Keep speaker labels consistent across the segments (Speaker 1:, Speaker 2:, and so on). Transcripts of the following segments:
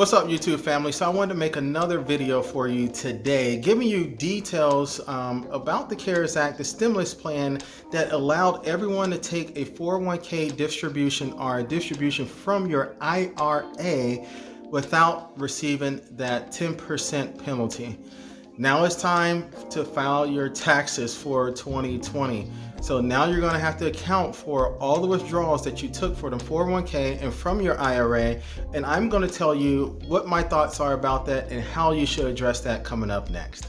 Speaker 1: What's up, YouTube family? So I wanted to make another video for you today, giving you details about the CARES Act, the stimulus plan that allowed everyone to take a 401k distribution or a distribution from your IRA without receiving that 10% penalty. Now it's time to file your taxes for 2020. So now you're going to have to account for all the withdrawals that you took for the 401k and from your IRA. And I'm going to tell you what my thoughts are about that and how you should address that coming up next.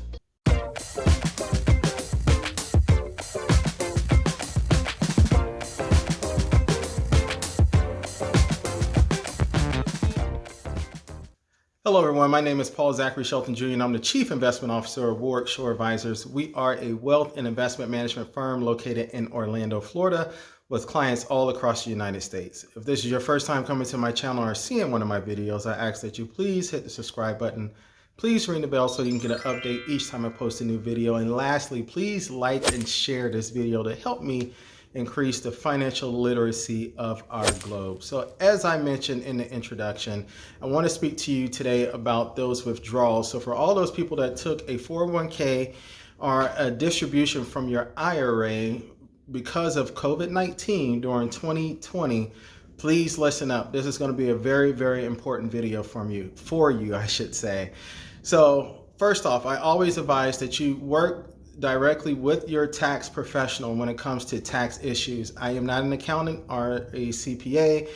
Speaker 1: Hello everyone, my name is Paul Zachary Shelton Jr. and I'm the Chief Investment Officer of Warwick Shore Advisors. We are a wealth and investment management firm located in Orlando, Florida, with clients all across the United States. If this is your first time coming to my channel or seeing one of my videos, I ask that you please hit the subscribe button. Please ring the bell so you can get an update each time I post a new video. And lastly, please like and share this video to help me increase the financial literacy of our globe. So as I mentioned in the introduction, I want to speak to you today about those withdrawals. So for all those people that took a 401k or a distribution from your IRA because of COVID-19 during 2020, please listen up. This is going to be a very, very important video for you, I should say. So first off, I always advise that you work directly with your tax professional when it comes to tax issues. I am not an accountant or a CPA.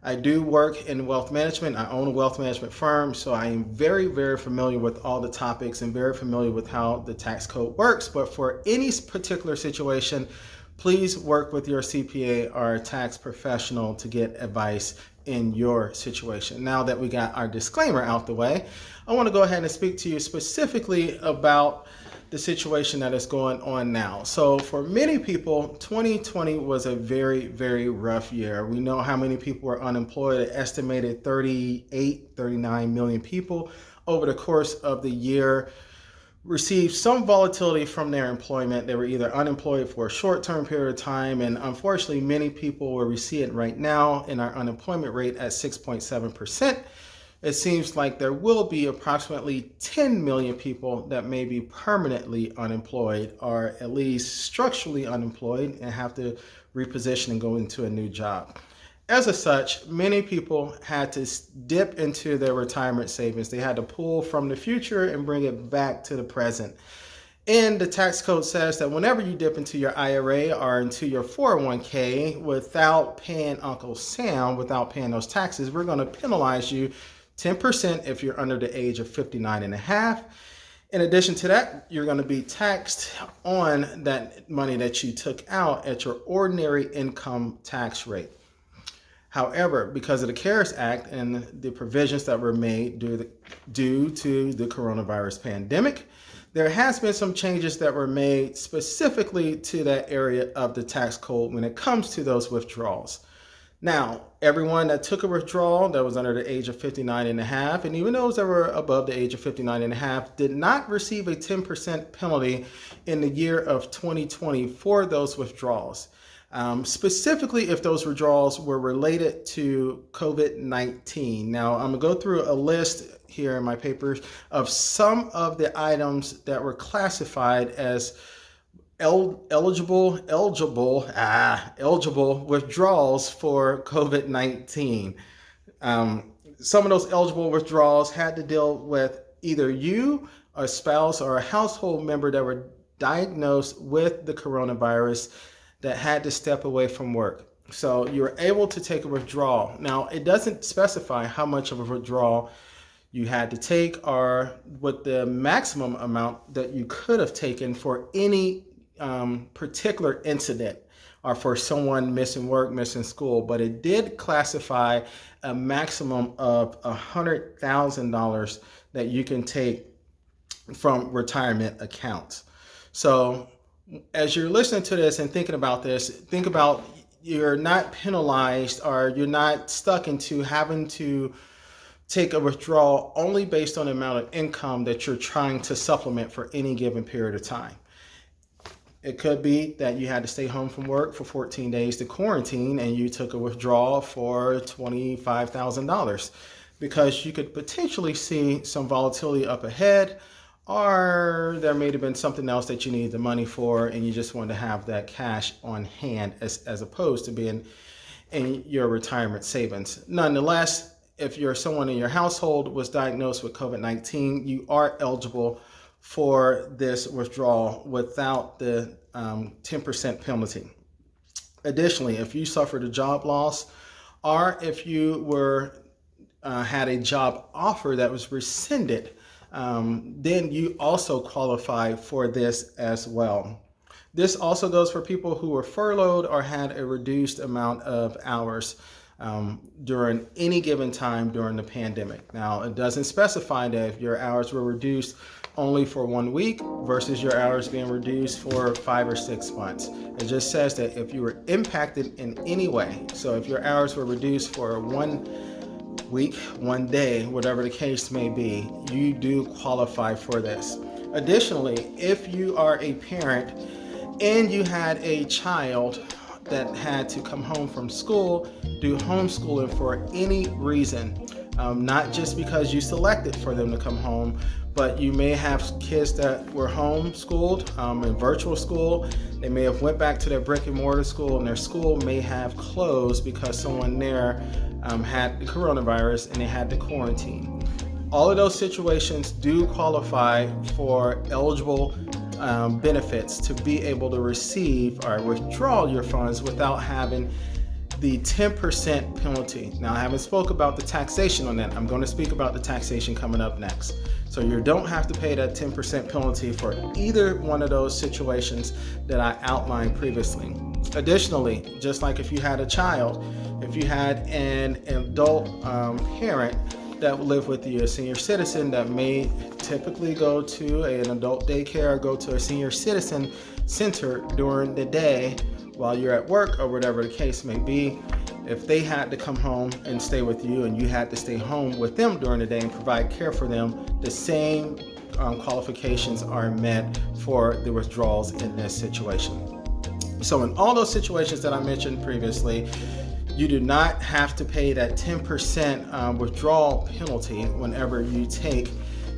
Speaker 1: I do work in wealth management. I own a wealth management firm, so I am very, very familiar with all the topics and very familiar with how the tax code works. But for any particular situation, please work with your CPA or a tax professional to get advice in your situation. Now that we got our disclaimer out the way, I want to go ahead and speak to you specifically about the situation that is going on now. So for many people, 2020 was a very, very rough year. We know how many people were unemployed, an estimated 39 million people over the course of the year received some volatility from their employment. They were either unemployed for a short-term period of time, and unfortunately, many people where we see it right now in our unemployment rate at 6.7%. It seems like there will be approximately 10 million people that may be permanently unemployed or at least structurally unemployed and have to reposition and go into a new job. As such, many people had to dip into their retirement savings. They had to pull from the future and bring it back to the present. And the tax code says that whenever you dip into your IRA or into your 401k without paying Uncle Sam, without paying those taxes, we're going to penalize you 10% if you're under the age of 59 and a half. In addition to that, you're going to be taxed on that money that you took out at your ordinary income tax rate. However, because of the CARES Act and the provisions that were made due to the coronavirus pandemic, there has been some changes that were made specifically to that area of the tax code when it comes to those withdrawals. Now, everyone that took a withdrawal that was under the age of 59 and a half, and even those that were above the age of 59 and a half, did not receive a 10% penalty in the year of 2020 for those withdrawals. Specifically if those withdrawals were related to COVID-19. Now, I'm gonna go through a list here in my papers of some of the items that were classified as eligible withdrawals for COVID-19. Some of those eligible withdrawals had to deal with either you, a spouse, or a household member that were diagnosed with the coronavirus that had to step away from work. So you were able to take a withdrawal. Now, it doesn't specify how much of a withdrawal you had to take or what the maximum amount that you could have taken for any particular incident or for someone missing work, missing school, but it did classify a maximum of $100,000 that you can take from retirement accounts. So as you're listening to this and thinking about this, think about you're not penalized or you're not stuck into having to take a withdrawal only based on the amount of income that you're trying to supplement for any given period of time. It could be that you had to stay home from work for 14 days to quarantine and you took a withdrawal for $25,000. because you could potentially see some volatility up ahead, or there may have been something else that you needed the money for and you just wanted to have that cash on hand as opposed to being in your retirement savings. Nonetheless, if you're someone in your household was diagnosed with COVID-19, you are eligible for this withdrawal without the 10% penalty. Additionally, if you suffered a job loss, or if you had a job offer that was rescinded, then you also qualify for this as well. This also goes for people who were furloughed or had a reduced amount of hours during any given time during the pandemic. Now, it doesn't specify that if your hours were reduced only for 1 week versus your hours being reduced for 5 or 6 months. It just says that if you were impacted in any way, so if your hours were reduced for 1 week, 1 day, whatever the case may be, you do qualify for this. Additionally, if you are a parent and you had a child that had to come home from school, do homeschooling for any reason, not just because you selected for them to come home, but you may have kids that were homeschooled in virtual school. They may have went back to their brick and mortar school, and their school may have closed because someone there had the coronavirus and they had to quarantine. All of those situations do qualify for eligible benefits to be able to receive or withdraw your funds without having the 10% penalty. Now, I haven't spoke about the taxation on that. I'm going to speak about the taxation coming up next. So you don't have to pay that 10% penalty for either one of those situations that I outlined previously. Additionally, just like if you had a child, if you had an adult parent that live with you, a senior citizen that may typically go to an adult daycare or go to a senior citizen center during the day while you're at work or whatever the case may be, if they had to come home and stay with you and you had to stay home with them during the day and provide care for them, the same qualifications are met for the withdrawals in this situation. So in all those situations that I mentioned previously, you do not have to pay that 10% withdrawal penalty whenever you take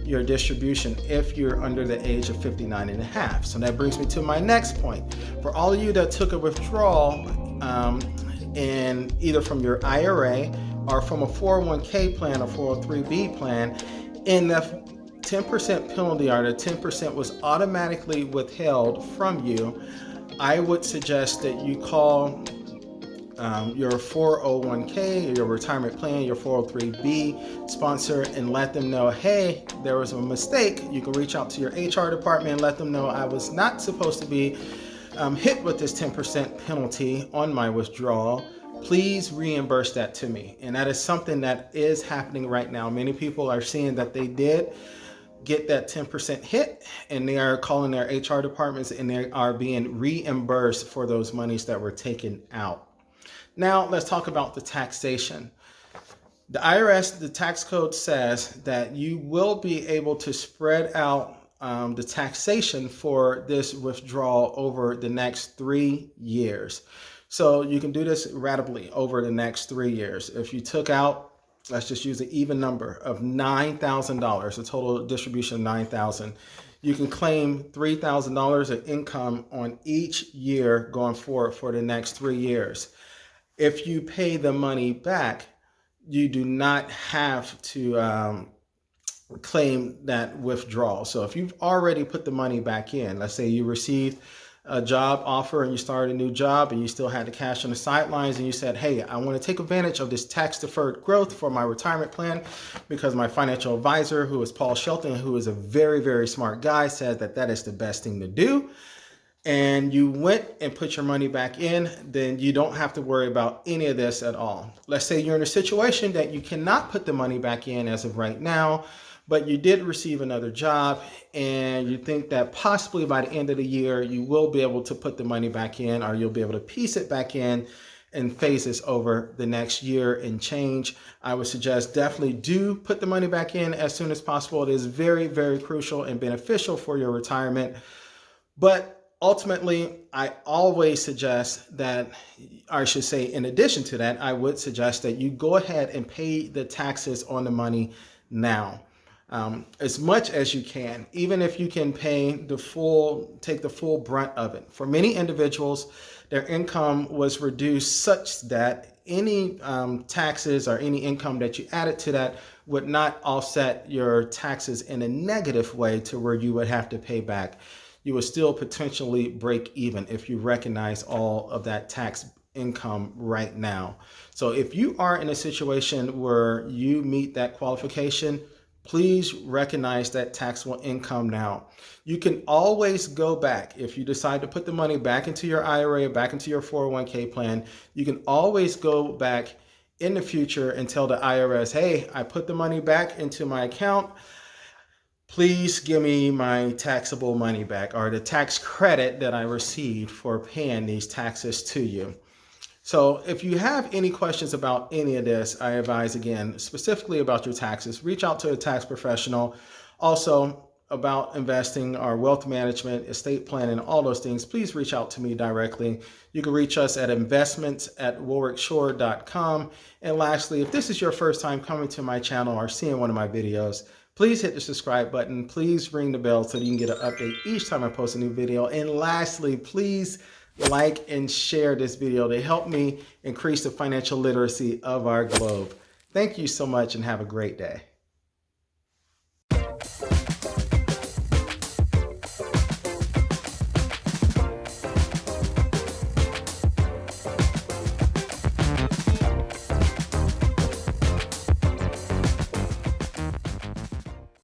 Speaker 1: your distribution if you're under the age of 59 and a half. So that brings me to my next point. For all of you that took a withdrawal in either from your IRA or from a 401k plan or 403b plan, and the 10% penalty or the 10% was automatically withheld from you, I would suggest that you call your 401k, your retirement plan, your 403b sponsor and let them know, hey, there was a mistake. You can reach out to your HR department and let them know I was not supposed to be hit with this 10% penalty on my withdrawal. Please reimburse that to me. And that is something that is happening right now. Many people are seeing that they did get that 10% hit and they are calling their HR departments and they are being reimbursed for those monies that were taken out. Now, let's talk about the taxation. The IRS, the tax code says that you will be able to spread out the taxation for this withdrawal over the next 3 years. So you can do this ratably over the next 3 years. If you took out, let's just use an even number of $9,000, a total distribution of $9,000, you can claim $3,000 of income on each year going forward for the next 3 years. If you pay the money back, you do not have to claim that withdrawal. So if you've already put the money back in, let's say you received a job offer and you started a new job and you still had the cash on the sidelines and you said, hey, I want to take advantage of this tax deferred growth for my retirement plan because my financial advisor, who is Paul Shelton, who is a very, very smart guy, said that that is the best thing to do. And you went and put your money back in, then you don't have to worry about any of this at all. Let's say you're in a situation that you cannot put the money back in as of right now, but you did receive another job and you think that possibly by the end of the year, you will be able to put the money back in, or you'll be able to piece it back in and phase this over the next year and change. I would suggest definitely do put the money back in as soon as possible. It is very, very crucial and beneficial for your retirement. But Ultimately, I always suggest that, or I should say, in addition to that, I would suggest that you go ahead and pay the taxes on the money now. As much as you can, even if you can take the full brunt of it. For many individuals, their income was reduced such that any taxes or any income that you added to that would not offset your taxes in a negative way to where you would have to pay back. You would still potentially break even if you recognize all of that tax income right now. So if you are in a situation where you meet that qualification, please recognize that taxable income now. You can always go back. If you decide to put the money back into your IRA, back into your 401k plan, you can always go back in the future and tell the IRS, hey, I put the money back into my account. Please give me my taxable money back, or the tax credit that I received for paying these taxes to you. So if you have any questions about any of this, I advise, again, specifically about your taxes, reach out to a tax professional. Also, about investing or wealth management, estate planning, all those things, please reach out to me directly. You can reach us at investments@warwickshore.com. And lastly, if this is your first time coming to my channel or seeing one of my videos, please hit the subscribe button. Please ring the bell so that you can get an update each time I post a new video. And lastly, please like and share this video to help me increase the financial literacy of our globe. Thank you so much and have a great day.